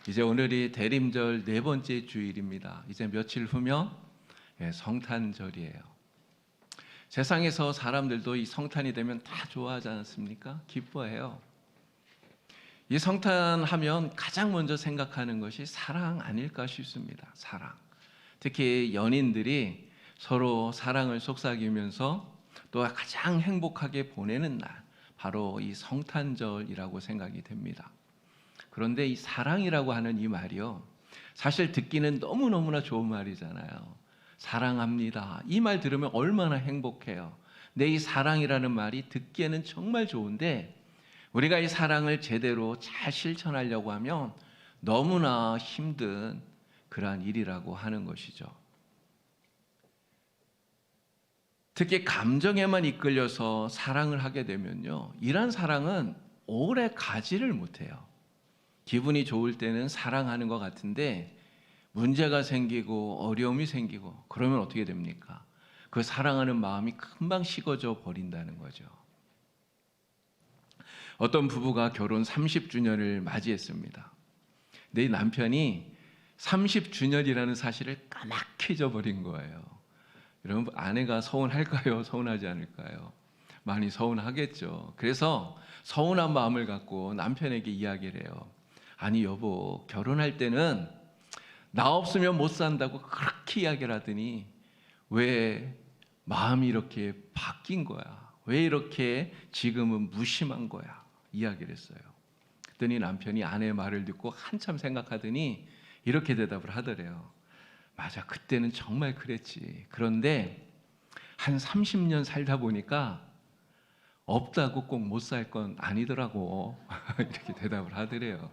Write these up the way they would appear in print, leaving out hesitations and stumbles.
이제 오늘이 대림절 네 번째 주일입니다. 이제 며칠 후면 성탄절이에요. 세상에서 사람들도 이 성탄이 되면 다 좋아하지 않습니까? 기뻐해요. 이 성탄하면 가장 먼저 생각하는 것이 사랑 아닐까 싶습니다. 사랑. 특히 연인들이 서로 사랑을 속삭이면서 또 가장 행복하게 보내는 날, 바로 이 성탄절이라고 생각이 됩니다. 그런데 이 사랑이라고 하는 이 말이요, 사실 듣기는 너무너무나 좋은 말이잖아요. 사랑합니다. 이 말 들으면 얼마나 행복해요. 근데 이 사랑이라는 말이 듣기에는 정말 좋은데, 우리가 이 사랑을 제대로 잘 실천하려고 하면 너무나 힘든 그러한 일이라고 하는 것이죠. 특히 감정에만 이끌려서 사랑을 하게 되면요, 이런 사랑은 오래 가지를 못해요. 기분이 좋을 때는 사랑하는 것 같은데 문제가 생기고 어려움이 생기고 그러면 어떻게 됩니까? 그 사랑하는 마음이 금방 식어져 버린다는 거죠. 어떤 부부가 결혼 30주년을 맞이했습니다. 내 남편이 30주년이라는 사실을 까맣게 잊어버린 거예요. 여러분, 아내가 서운할까요? 서운하지 않을까요? 많이 서운하겠죠. 그래서 서운한 마음을 갖고 남편에게 이야기를 해요. 아니 여보, 결혼할 때는 나 없으면 못 산다고 그렇게 이야기를 하더니 왜 마음이 이렇게 바뀐 거야? 왜 이렇게 지금은 무심한 거야? 이야기를 했어요. 그랬더니 남편이 아내의 말을 듣고 한참 생각하더니 이렇게 대답을 하더래요. 맞아, 그때는 정말 그랬지. 그런데 한 30년 살다 보니까 없다고 꼭 못 살 건 아니더라고. 이렇게 대답을 하더래요.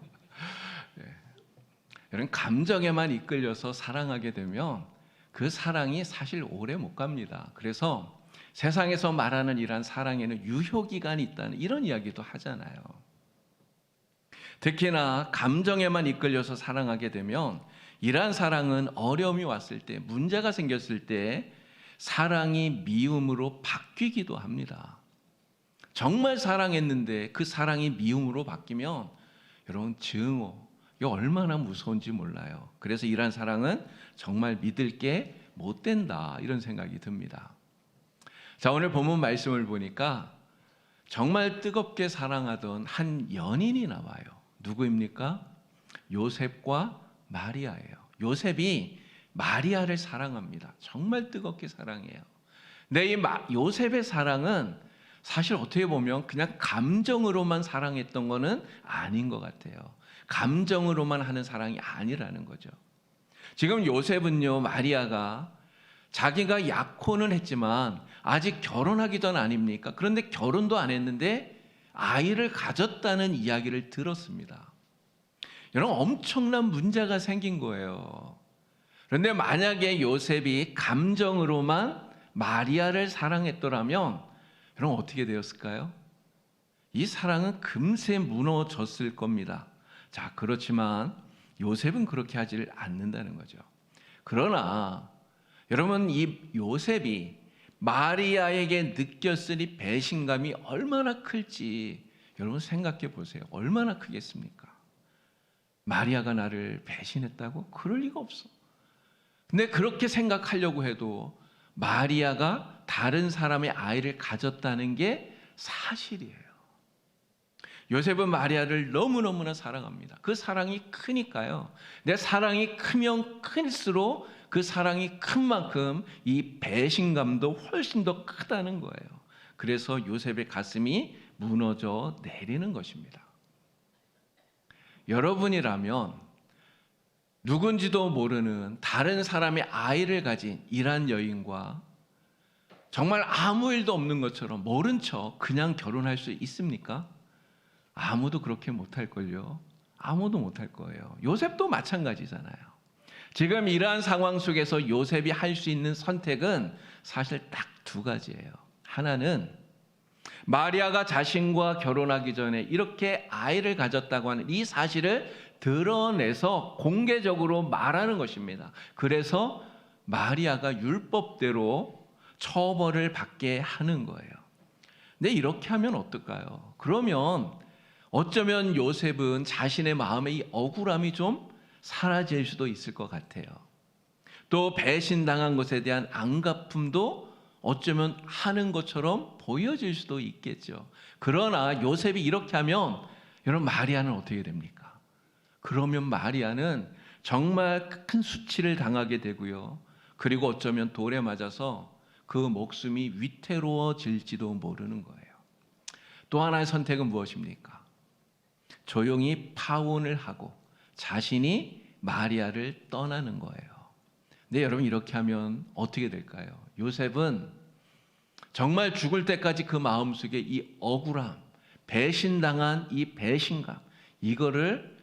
여러분, 감정에만 이끌려서 사랑하게 되면 그 사랑이 사실 오래 못 갑니다. 그래서 세상에서 말하는 이러한 사랑에는 유효기간이 있다는 이런 이야기도 하잖아요. 특히나 감정에만 이끌려서 사랑하게 되면 이러한 사랑은 어려움이 왔을 때, 문제가 생겼을 때 사랑이 미움으로 바뀌기도 합니다. 정말 사랑했는데 그 사랑이 미움으로 바뀌면 여러분, 증오, 이거 얼마나 무서운지 몰라요. 그래서 이러한 사랑은 정말 믿을 게 못 된다, 이런 생각이 듭니다. 자, 오늘 본문 말씀을 보니까 정말 뜨겁게 사랑하던 한 연인이 나와요. 누구입니까? 요셉과 마리아예요. 요셉이 마리아를 사랑합니다. 정말 뜨겁게 사랑해요. 근데 이 요셉의 사랑은 사실 어떻게 보면 그냥 감정으로만 사랑했던 거는 아닌 것 같아요. 감정으로만 하는 사랑이 아니라는 거죠. 지금 요셉은요, 마리아가 자기가 약혼은 했지만 아직 결혼하기 전 아닙니까? 그런데 결혼도 안 했는데 아이를 가졌다는 이야기를 들었습니다. 여러분, 엄청난 문제가 생긴 거예요. 그런데 만약에 요셉이 감정으로만 마리아를 사랑했더라면 여러분, 어떻게 되었을까요? 이 사랑은 금세 무너졌을 겁니다. 자, 그렇지만 요셉은 그렇게 하질 않는다는 거죠. 그러나 여러분, 이 요셉이 마리아에게 느꼈을 이 배신감이 얼마나 클지 여러분 생각해 보세요. 얼마나 크겠습니까? 마리아가 나를 배신했다고? 그럴 리가 없어. 근데 그렇게 생각하려고 해도 마리아가 다른 사람의 아이를 가졌다는 게 사실이에요. 요셉은 마리아를 너무너무나 사랑합니다. 그 사랑이 크니까요, 내 사랑이 크면 클수록 그 사랑이 큰 만큼 이 배신감도 훨씬 더 크다는 거예요. 그래서 요셉의 가슴이 무너져 내리는 것입니다. 여러분이라면 누군지도 모르는 다른 사람의 아이를 가진 이란 여인과 정말 아무 일도 없는 것처럼 모른 척 그냥 결혼할 수 있습니까? 아무도 그렇게 못할걸요. 아무도 못할 거예요. 요셉도 마찬가지잖아요. 지금 이러한 상황 속에서 요셉이 할 수 있는 선택은 사실 딱 두 가지예요. 하나는 마리아가 자신과 결혼하기 전에 이렇게 아이를 가졌다고 하는 이 사실을 드러내서 공개적으로 말하는 것입니다. 그래서 마리아가 율법대로 처벌을 받게 하는 거예요. 근데 이렇게 하면 어떨까요? 그러면 어쩌면 요셉은 자신의 마음의 이 억울함이 좀 사라질 수도 있을 것 같아요. 또 배신당한 것에 대한 안갚음도 어쩌면 하는 것처럼 보여질 수도 있겠죠. 그러나 요셉이 이렇게 하면 여러분 마리아는 어떻게 됩니까? 그러면 마리아는 정말 큰 수치를 당하게 되고요. 그리고 어쩌면 돌에 맞아서 그 목숨이 위태로워질지도 모르는 거예요. 또 하나의 선택은 무엇입니까? 조용히 파혼을 하고 자신이 마리아를 떠나는 거예요. 근데 여러분 이렇게 하면 어떻게 될까요? 요셉은 정말 죽을 때까지 그 마음속에 이 억울함, 배신당한 이 배신감, 이거를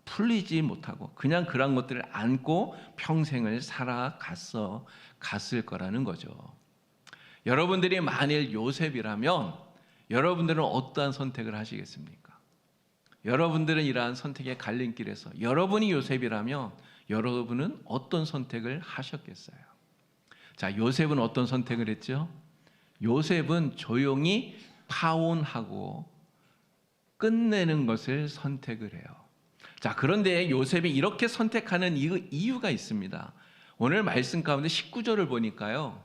풀리지 못하고 그냥 그런 것들을 안고 평생을 갔을 거라는 거죠. 여러분들이 만일 요셉이라면 여러분들은 어떠한 선택을 하시겠습니까? 여러분들은 이러한 선택의 갈림길에서 여러분이 요셉이라면 여러분은 어떤 선택을 하셨겠어요? 자, 요셉은 어떤 선택을 했죠? 요셉은 조용히 파혼하고 끝내는 것을 선택을 해요. 자, 그런데 요셉이 이렇게 선택하는 이유가 있습니다. 오늘 말씀 가운데 19절을 보니까요.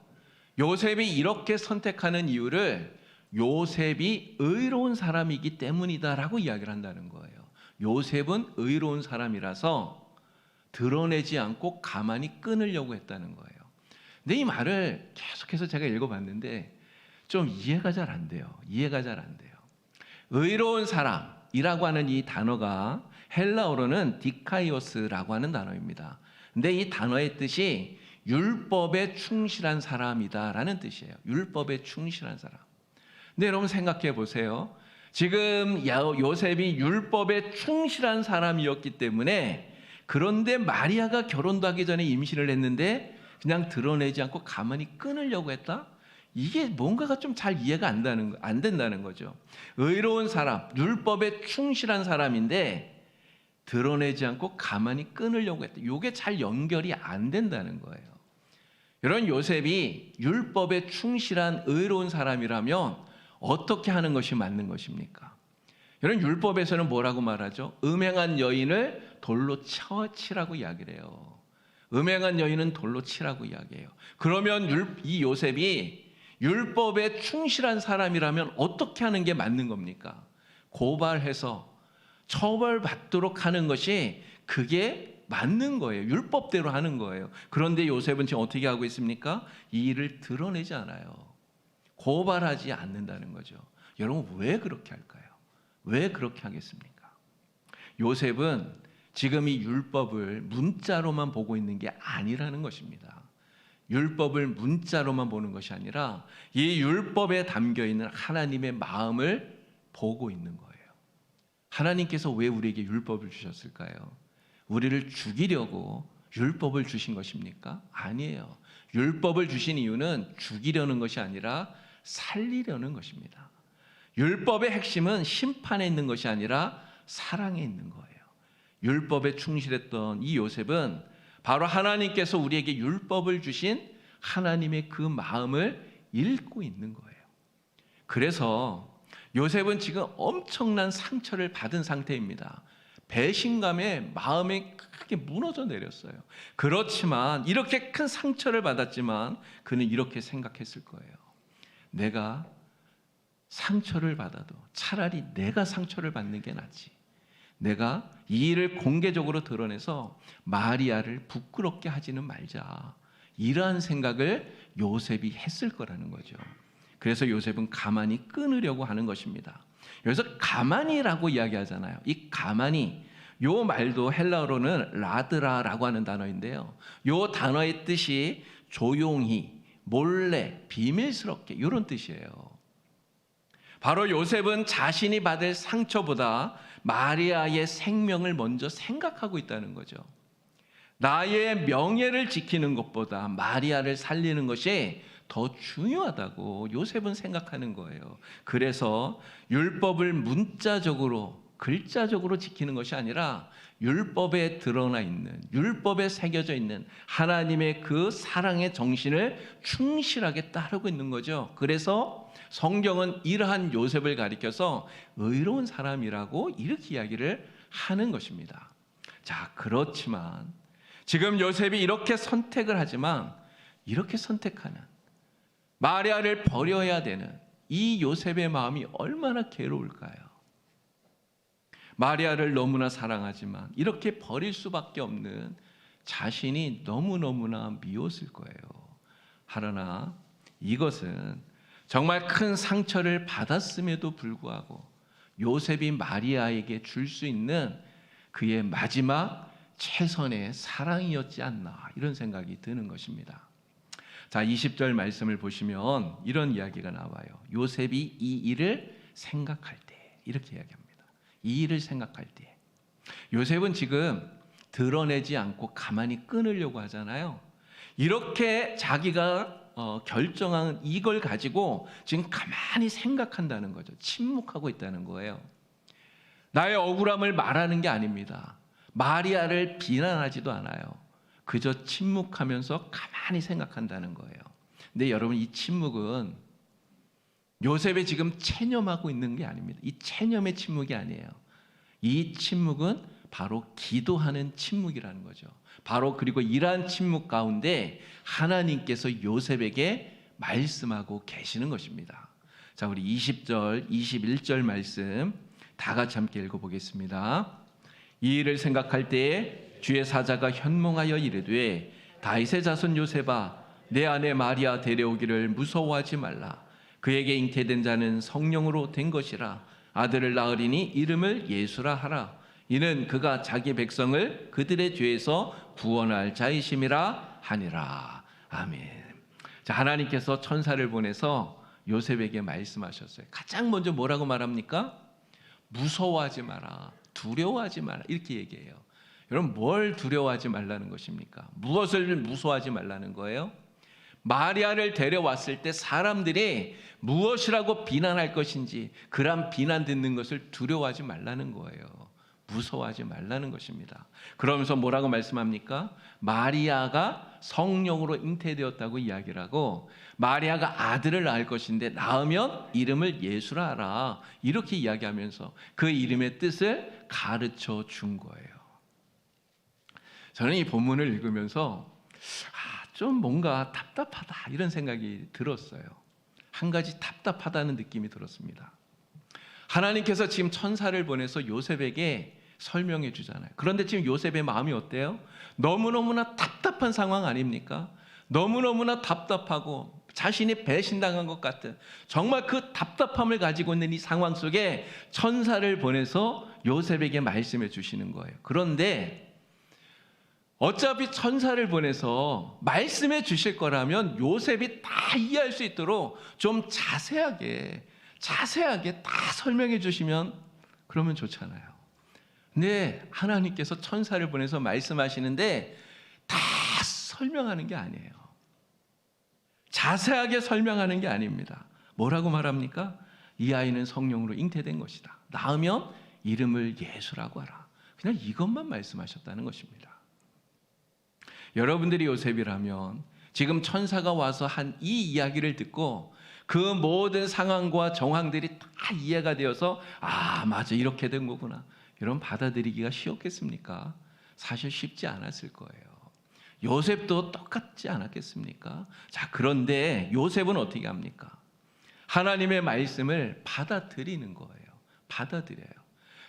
요셉이 이렇게 선택하는 이유를 요셉이 의로운 사람이기 때문이다라고 이야기를 한다는 거예요. 요셉은 의로운 사람이라서 드러내지 않고 가만히 끊으려고 했다는 거예요. 근데 이 말을 계속해서 제가 읽어봤는데 좀 이해가 잘 안 돼요. 의로운 사람이라고 하는 이 단어가 헬라어로는 디카이오스라고 하는 단어입니다. 근데 이 단어의 뜻이 율법에 충실한 사람이다라는 뜻이에요. 율법에 충실한 사람. 근데 여러분 생각해 보세요. 지금 요셉이 율법에 충실한 사람이었기 때문에 그런데 마리아가 결혼도 하기 전에 임신을 했는데 그냥 드러내지 않고 가만히 끊으려고 했다? 이게 뭔가가 좀 잘 이해가 안 된다는 거죠. 의로운 사람, 율법에 충실한 사람인데 드러내지 않고 가만히 끊으려고 했다. 이게 잘 연결이 안 된다는 거예요. 이런 요셉이 율법에 충실한 의로운 사람이라면 어떻게 하는 것이 맞는 것입니까? 이런 율법에서는 뭐라고 말하죠? 음행한 여인을 돌로 치라고 이야기를 해요. 음행한 여인은 돌로 치라고 이야기해요. 그러면 이 요셉이 율법에 충실한 사람이라면 어떻게 하는 게 맞는 겁니까? 고발해서 처벌받도록 하는 것이 그게 맞는 거예요. 율법대로 하는 거예요. 그런데 요셉은 지금 어떻게 하고 있습니까? 이 일을 드러내지 않아요. 고발하지 않는다는 거죠. 여러분 왜 그렇게 할까요? 왜 그렇게 하겠습니까? 요셉은 지금 이 율법을 문자로만 보고 있는 게 아니라는 것입니다. 율법을 문자로만 보는 것이 아니라 이 율법에 담겨 있는 하나님의 마음을 보고 있는 거예요. 하나님께서 왜 우리에게 율법을 주셨을까요? 우리를 죽이려고 율법을 주신 것입니까? 아니에요. 율법을 주신 이유는 죽이려는 것이 아니라 살리려는 것입니다. 율법의 핵심은 심판에 있는 것이 아니라 사랑에 있는 거예요. 율법에 충실했던 이 요셉은 바로 하나님께서 우리에게 율법을 주신 하나님의 그 마음을 읽고 있는 거예요. 그래서 요셉은 지금 엄청난 상처를 받은 상태입니다. 배신감에 마음이 크게 무너져 내렸어요. 그렇지만 이렇게 큰 상처를 받았지만 그는 이렇게 생각했을 거예요. 내가 상처를 받아도 차라리 내가 상처를 받는 게 낫지. 내가 이 일을 공개적으로 드러내서 마리아를 부끄럽게 하지는 말자. 이러한 생각을 요셉이 했을 거라는 거죠. 그래서 요셉은 가만히 끊으려고 하는 것입니다. 여기서 가만히라고 이야기하잖아요. 이 가만히, 요 말도 헬라어로는 라드라라고 하는 단어인데요. 요 단어의 뜻이 조용히, 몰래, 비밀스럽게 이런 뜻이에요. 바로 요셉은 자신이 받을 상처보다 마리아의 생명을 먼저 생각하고 있다는 거죠. 나의 명예를 지키는 것보다 마리아를 살리는 것이 더 중요하다고 요셉은 생각하는 거예요. 그래서 율법을 문자적으로 글자적으로 지키는 것이 아니라 율법에 드러나 있는, 율법에 새겨져 있는 하나님의 그 사랑의 정신을 충실하게 따르고 있는 거죠. 그래서 성경은 이러한 요셉을 가리켜서 의로운 사람이라고 이렇게 이야기를 하는 것입니다. 자, 그렇지만 지금 요셉이 이렇게 선택을 하지만 이렇게 선택하는, 마리아를 버려야 되는 이 요셉의 마음이 얼마나 괴로울까요? 마리아를 너무나 사랑하지만 이렇게 버릴 수밖에 없는 자신이 너무너무나 미웠을 거예요. 그러나 이것은 정말 큰 상처를 받았음에도 불구하고 요셉이 마리아에게 줄 수 있는 그의 마지막 최선의 사랑이었지 않나, 이런 생각이 드는 것입니다. 자, 20절 말씀을 보시면 이런 이야기가 나와요. 요셉이 이 일을 생각할 때, 이렇게 이야기합니다. 이 일을 생각할 때 요셉은 지금 드러내지 않고 가만히 끊으려고 하잖아요. 이렇게 자기가 결정한 이걸 가지고 지금 가만히 생각한다는 거죠. 침묵하고 있다는 거예요. 나의 억울함을 말하는 게 아닙니다. 마리아를 비난하지도 않아요. 그저 침묵하면서 가만히 생각한다는 거예요. 근데 여러분, 이 침묵은 요셉이 지금 체념하고 있는 게 아닙니다. 이 체념의 침묵이 아니에요. 이 침묵은 바로 기도하는 침묵이라는 거죠. 바로 그리고 이러한 침묵 가운데 하나님께서 요셉에게 말씀하고 계시는 것입니다. 자, 우리 20절, 21절 말씀 다 같이 함께 읽어보겠습니다. 이 일을 생각할 때에 주의 사자가 현몽하여 이르되 다윗의 자손 요셉아, 내 아내 마리아 데려오기를 무서워하지 말라. 그에게 잉태된 자는 성령으로 된 것이라. 아들을 낳으리니 이름을 예수라 하라. 이는 그가 자기 백성을 그들의 죄에서 구원할 자이심이라 하니라. 아멘. 자, 하나님께서 천사를 보내서 요셉에게 말씀하셨어요. 가장 먼저 뭐라고 말합니까? 무서워하지 마라, 두려워하지 마라, 이렇게 얘기해요. 여러분, 뭘 두려워하지 말라는 것입니까? 무엇을 무서워하지 말라는 거예요? 마리아를 데려왔을 때 사람들이 무엇이라고 비난할 것인지 그런 비난 듣는 것을 두려워하지 말라는 거예요. 무서워하지 말라는 것입니다. 그러면서 뭐라고 말씀합니까? 마리아가 성령으로 잉태되었다고 이야기를 하고, 마리아가 아들을 낳을 것인데 낳으면 이름을 예수라 하라, 이렇게 이야기하면서 그 이름의 뜻을 가르쳐 준 거예요. 저는 이 본문을 읽으면서 좀 뭔가 답답하다, 이런 생각이 들었어요. 한 가지 답답하다는 느낌이 들었습니다. 하나님께서 지금 천사를 보내서 요셉에게 설명해 주잖아요. 그런데 지금 요셉의 마음이 어때요? 너무너무나 답답한 상황 아닙니까? 너무너무나 답답하고 자신이 배신당한 것 같은, 정말 그 답답함을 가지고 있는 이 상황 속에 천사를 보내서 요셉에게 말씀해 주시는 거예요. 그런데 어차피 천사를 보내서 말씀해 주실 거라면 요셉이 다 이해할 수 있도록 좀 자세하게 다 설명해 주시면 그러면 좋잖아요. 근데 하나님께서 천사를 보내서 말씀하시는데 다 설명하는 게 아니에요. 자세하게 설명하는 게 아닙니다. 뭐라고 말합니까? 이 아이는 성령으로 잉태된 것이다. 낳으면 이름을 예수라고 하라. 그냥 이것만 말씀하셨다는 것입니다. 여러분들이 요셉이라면 지금 천사가 와서 한 이 이야기를 듣고 그 모든 상황과 정황들이 다 이해가 되어서 맞아, 이렇게 된 거구나, 여러분 받아들이기가 쉬웠겠습니까? 사실 쉽지 않았을 거예요. 요셉도 똑같지 않았겠습니까? 자, 그런데 요셉은 어떻게 합니까? 하나님의 말씀을 받아들이는 거예요. 받아들여요.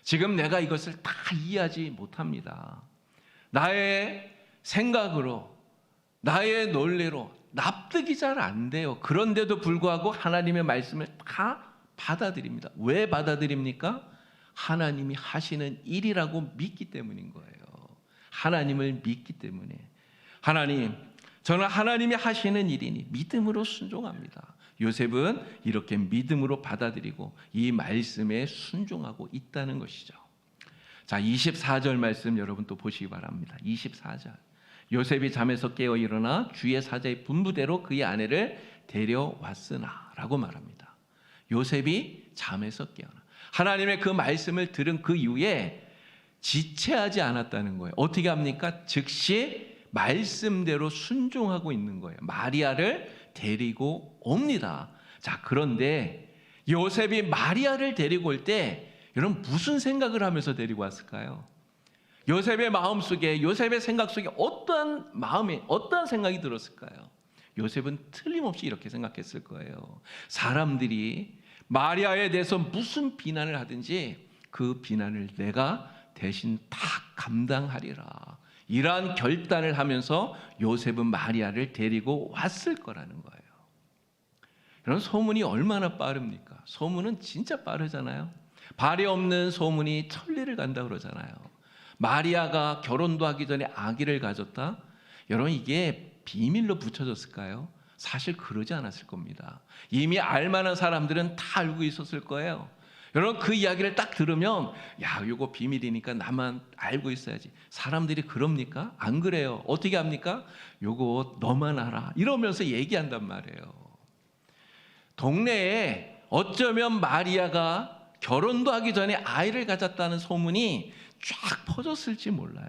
지금 내가 이것을 다 이해하지 못합니다. 나의 생각으로, 나의 논리로 납득이 잘 안 돼요. 그런데도 불구하고 하나님의 말씀을 다 받아들입니다. 왜 받아들입니까? 하나님이 하시는 일이라고 믿기 때문인 거예요. 하나님을 믿기 때문에. 하나님, 저는 하나님이 하시는 일이니 믿음으로 순종합니다. 요셉은 이렇게 믿음으로 받아들이고 이 말씀에 순종하고 있다는 것이죠. 자, 24절 말씀 여러분 또 보시기 바랍니다. 24절. 요셉이 잠에서 깨어 일어나 주의 사자의 분부대로 그의 아내를 데려왔으나 라고 말합니다. 요셉이 잠에서 깨어나. 하나님의 그 말씀을 들은 그 이후에 지체하지 않았다는 거예요. 어떻게 합니까? 즉시 말씀대로 순종하고 있는 거예요. 마리아를 데리고 옵니다. 자, 그런데 요셉이 마리아를 데리고 올 때 여러분 무슨 생각을 하면서 데리고 왔을까요? 요셉의 마음 속에, 요셉의 생각 속에 어떤 마음이, 어떤 생각이 들었을까요? 요셉은 틀림없이 이렇게 생각했을 거예요. 사람들이 마리아에 대해서 무슨 비난을 하든지 그 비난을 내가 대신 다 감당하리라. 이러한 결단을 하면서 요셉은 마리아를 데리고 왔을 거라는 거예요. 여러분, 소문이 얼마나 빠릅니까? 소문은 진짜 빠르잖아요. 발이 없는 소문이 천리를 간다 그러잖아요. 마리아가 결혼도 하기 전에 아기를 가졌다? 여러분, 이게 비밀로 붙여졌을까요? 사실 그러지 않았을 겁니다. 이미 알만한 사람들은 다 알고 있었을 거예요. 여러분, 그 이야기를 딱 들으면 야, 이거 비밀이니까 나만 알고 있어야지. 사람들이 그럽니까? 안 그래요. 어떻게 합니까? 이거 너만 알아. 이러면서 얘기한단 말이에요. 동네에 어쩌면 마리아가 결혼도 하기 전에 아이를 가졌다는 소문이 쫙 퍼졌을지 몰라요.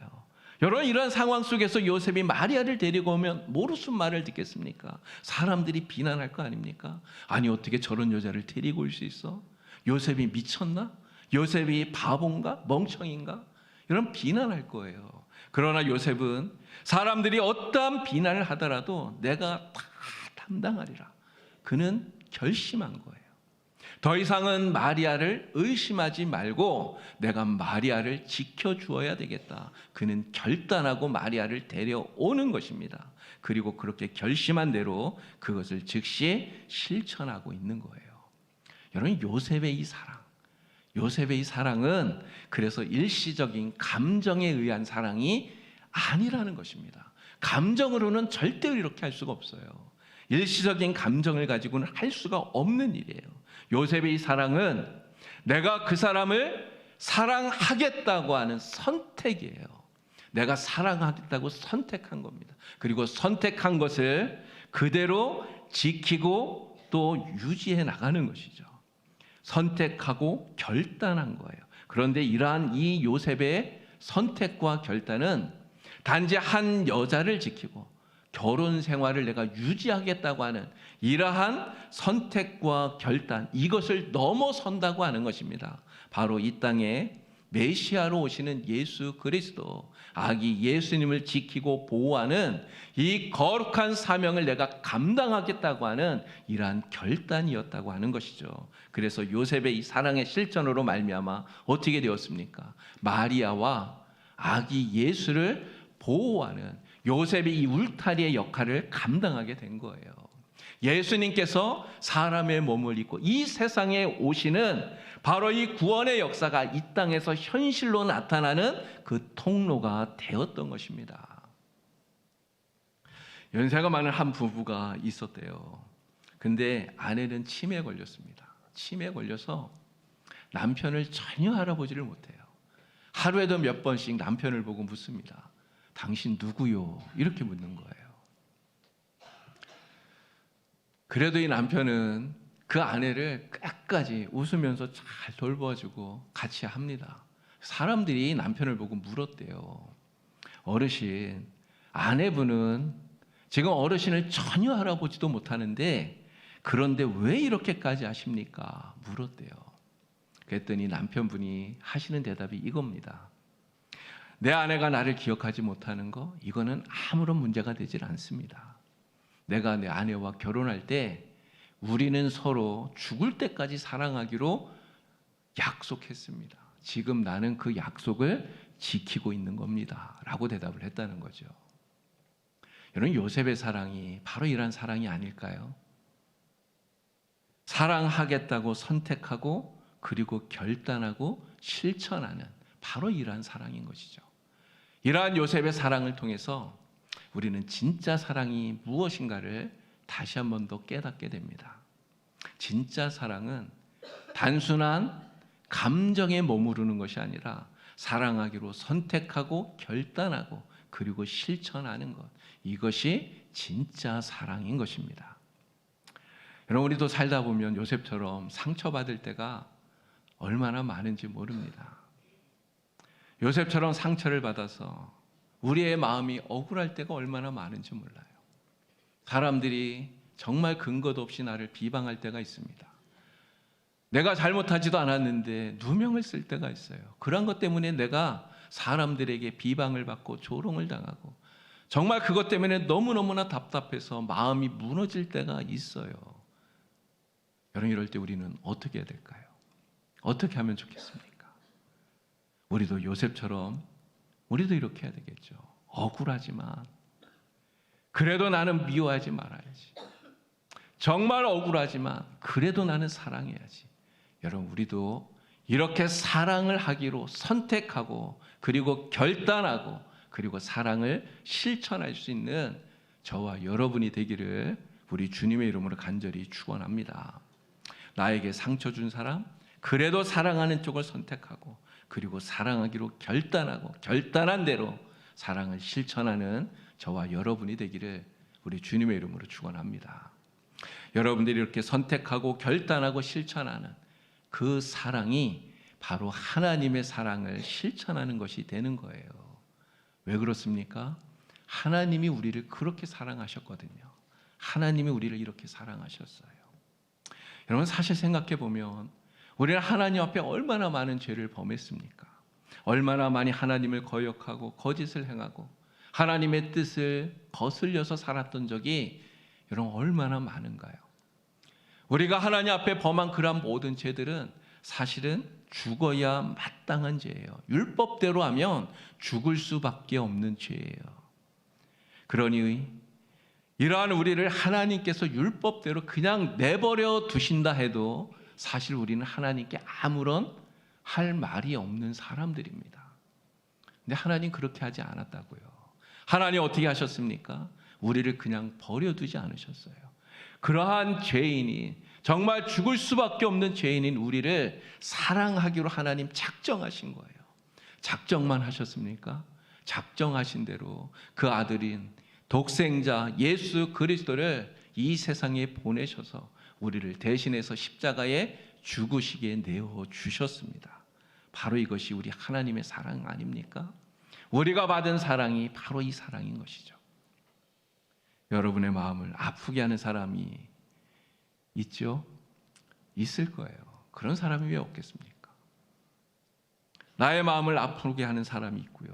여러분, 이런 상황 속에서 요셉이 마리아를 데리고 오면 무슨 말을 듣겠습니까? 사람들이 비난할 거 아닙니까? 아니, 어떻게 저런 여자를 데리고 올 수 있어? 요셉이 미쳤나? 요셉이 바본가? 멍청인가? 이런 비난할 거예요. 그러나 요셉은 사람들이 어떠한 비난을 하더라도 내가 다 담당하리라. 그는 결심한 거예요. 더 이상은 마리아를 의심하지 말고 내가 마리아를 지켜주어야 되겠다. 그는 결단하고 마리아를 데려오는 것입니다. 그리고 그렇게 결심한 대로 그것을 즉시 실천하고 있는 거예요. 여러분, 요셉의 이 사랑은 그래서 일시적인 감정에 의한 사랑이 아니라는 것입니다. 감정으로는 절대 이렇게 할 수가 없어요. 일시적인 감정을 가지고는 할 수가 없는 일이에요. 요셉의 이 사랑은 내가 그 사람을 사랑하겠다고 하는 선택이에요. 내가 사랑하겠다고 선택한 겁니다. 그리고 선택한 것을 그대로 지키고 또 유지해 나가는 것이죠. 선택하고 결단한 거예요. 그런데 이러한 이 요셉의 선택과 결단은 단지 한 여자를 지키고 결혼 생활을 내가 유지하겠다고 하는 이러한 선택과 결단, 이것을 넘어선다고 하는 것입니다. 바로 이 땅에 메시아로 오시는 예수 그리스도, 아기 예수님을 지키고 보호하는 이 거룩한 사명을 내가 감당하겠다고 하는 이러한 결단이었다고 하는 것이죠. 그래서 요셉의 이 사랑의 실천으로 말미암아 어떻게 되었습니까? 마리아와 아기 예수를 보호하는 요셉이 이 울타리의 역할을 감당하게 된 거예요. 예수님께서 사람의 몸을 입고 이 세상에 오시는 바로 이 구원의 역사가 이 땅에서 현실로 나타나는 그 통로가 되었던 것입니다. 연세가 많은 한 부부가 있었대요. 근데 아내는 치매에 걸렸습니다. 치매에 걸려서 남편을 전혀 알아보지를 못해요. 하루에도 몇 번씩 남편을 보고 묻습니다. 당신 누구요? 이렇게 묻는 거예요. 그래도 이 남편은 그 아내를 끝까지 웃으면서 잘 돌봐주고 같이 합니다. 사람들이 남편을 보고 물었대요. 어르신, 아내분은 지금 어르신을 전혀 알아보지도 못하는데 그런데 왜 이렇게까지 하십니까? 물었대요. 그랬더니 남편분이 하시는 대답이 이겁니다. 내 아내가 나를 기억하지 못하는 거, 이거는 아무런 문제가 되질 않습니다. 내가 내 아내와 결혼할 때 우리는 서로 죽을 때까지 사랑하기로 약속했습니다. 지금 나는 그 약속을 지키고 있는 겁니다. 라고 대답을 했다는 거죠. 여러분, 요셉의 사랑이 바로 이런 사랑이 아닐까요? 사랑하겠다고 선택하고 그리고 결단하고 실천하는 바로 이러한 사랑인 것이죠. 이러한 요셉의 사랑을 통해서 우리는 진짜 사랑이 무엇인가를 다시 한 번 더 깨닫게 됩니다. 진짜 사랑은 단순한 감정에 머무르는 것이 아니라 사랑하기로 선택하고 결단하고 그리고 실천하는 것, 이것이 진짜 사랑인 것입니다. 여러분, 우리도 살다 보면 요셉처럼 상처받을 때가 얼마나 많은지 모릅니다. 요셉처럼 상처를 받아서 우리의 마음이 억울할 때가 얼마나 많은지 몰라요. 사람들이 정말 근거도 없이 나를 비방할 때가 있습니다. 내가 잘못하지도 않았는데 누명을 쓸 때가 있어요. 그런 것 때문에 내가 사람들에게 비방을 받고 조롱을 당하고 정말 그것 때문에 너무너무나 답답해서 마음이 무너질 때가 있어요. 여러분, 이럴 때 우리는 어떻게 해야 될까요? 어떻게 하면 좋겠습니까? 우리도 요셉처럼 우리도 이렇게 해야 되겠죠. 억울하지만 그래도 나는 미워하지 말아야지. 정말 억울하지만 그래도 나는 사랑해야지. 여러분, 우리도 이렇게 사랑을 하기로 선택하고 그리고 결단하고 그리고 사랑을 실천할 수 있는 저와 여러분이 되기를 우리 주님의 이름으로 간절히 축원합니다. 나에게 상처 준 사람, 그래도 사랑하는 쪽을 선택하고 그리고 사랑하기로 결단하고 결단한 대로 사랑을 실천하는 저와 여러분이 되기를 우리 주님의 이름으로 축원합니다. 여러분들이 이렇게 선택하고 결단하고 실천하는 그 사랑이 바로 하나님의 사랑을 실천하는 것이 되는 거예요. 왜 그렇습니까? 하나님이 우리를 그렇게 사랑하셨거든요. 하나님이 우리를 이렇게 사랑하셨어요. 여러분, 사실 생각해 보면 우리는 하나님 앞에 얼마나 많은 죄를 범했습니까? 얼마나 많이 하나님을 거역하고 거짓을 행하고 하나님의 뜻을 거슬려서 살았던 적이 여러분 얼마나 많은가요? 우리가 하나님 앞에 범한 그런 모든 죄들은 사실은 죽어야 마땅한 죄예요. 율법대로 하면 죽을 수밖에 없는 죄예요. 그러니 이러한 우리를 하나님께서 율법대로 그냥 내버려 두신다 해도 사실 우리는 하나님께 아무런 할 말이 없는 사람들입니다. 근데 하나님 그렇게 하지 않았다고요. 하나님 어떻게 하셨습니까? 우리를 그냥 버려두지 않으셨어요. 그러한 죄인이 정말 죽을 수밖에 없는 죄인인 우리를 사랑하기로 하나님 작정하신 거예요. 작정만 하셨습니까? 작정하신 대로 그 아들인 독생자 예수 그리스도를 이 세상에 보내셔서 우리를 대신해서 십자가에 죽으시게 내어 주셨습니다. 바로 이것이 우리 하나님의 사랑 아닙니까? 우리가 받은 사랑이 바로 이 사랑인 것이죠. 여러분의 마음을 아프게 하는 사람이 있죠? 있을 거예요. 그런 사람이 왜 없겠습니까? 나의 마음을 아프게 하는 사람이 있고요.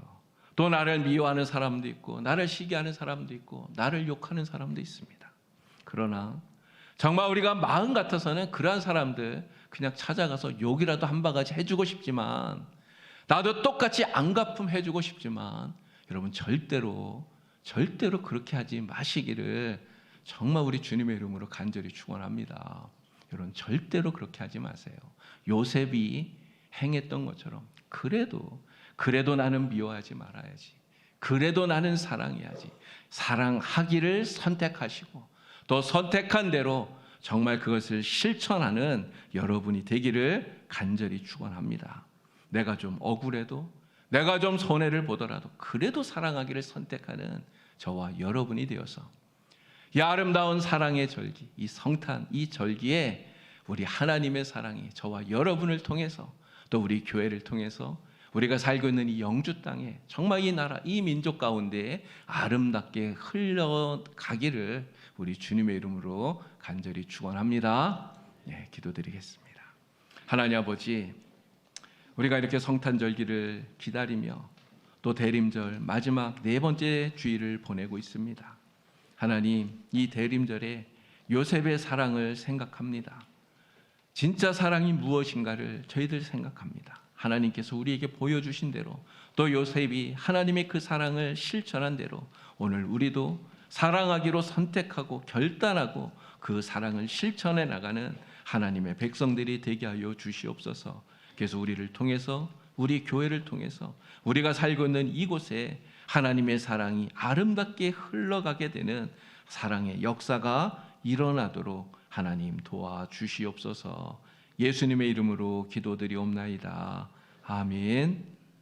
또 나를 미워하는 사람도 있고 나를 시기하는 사람도 있고 나를 욕하는 사람도 있습니다. 그러나 정말 우리가 마음 같아서는 그러한 사람들 그냥 찾아가서 욕이라도 한 바가지 해주고 싶지만 나도 똑같이 안 갚음 해주고 싶지만 여러분 절대로 그렇게 하지 마시기를 정말 우리 주님의 이름으로 간절히 축원합니다. 여러분 절대로 그렇게 하지 마세요. 요셉이 행했던 것처럼 그래도 나는 미워하지 말아야지. 그래도 나는 사랑해야지. 사랑하기를 선택하시고 또 선택한 대로 정말 그것을 실천하는 여러분이 되기를 간절히 축원합니다. 내가 좀 억울해도 내가 좀 손해를 보더라도 그래도 사랑하기를 선택하는 저와 여러분이 되어서 이 아름다운 사랑의 절기, 이 성탄, 이 절기에 우리 하나님의 사랑이 저와 여러분을 통해서 또 우리 교회를 통해서 우리가 살고 있는 이 영주 땅에 정말 이 나라, 이 민족 가운데 아름답게 흘러가기를 우리 주님의 이름으로 간절히 축원합니다. 네, 기도드리겠습니다. 하나님 아버지, 우리가 이렇게 성탄절기를 기다리며 또 대림절 마지막 네 번째 주일을 보내고 있습니다. 하나님, 이 대림절에 요셉의 사랑을 생각합니다. 진짜 사랑이 무엇인가를 저희들 생각합니다. 하나님께서 우리에게 보여주신 대로 또 요셉이 하나님의 그 사랑을 실천한 대로 오늘 우리도 사랑하기로 선택하고 결단하고 그 사랑을 실천해 나가는 하나님의 백성들이 되게 하여 주시옵소서. 그래서 우리를 통해서 우리 교회를 통해서 우리가 살고 있는 이곳에 하나님의 사랑이 아름답게 흘러가게 되는 사랑의 역사가 일어나도록 하나님 도와주시옵소서. 예수님의 이름으로 기도드리옵나이다. 아멘.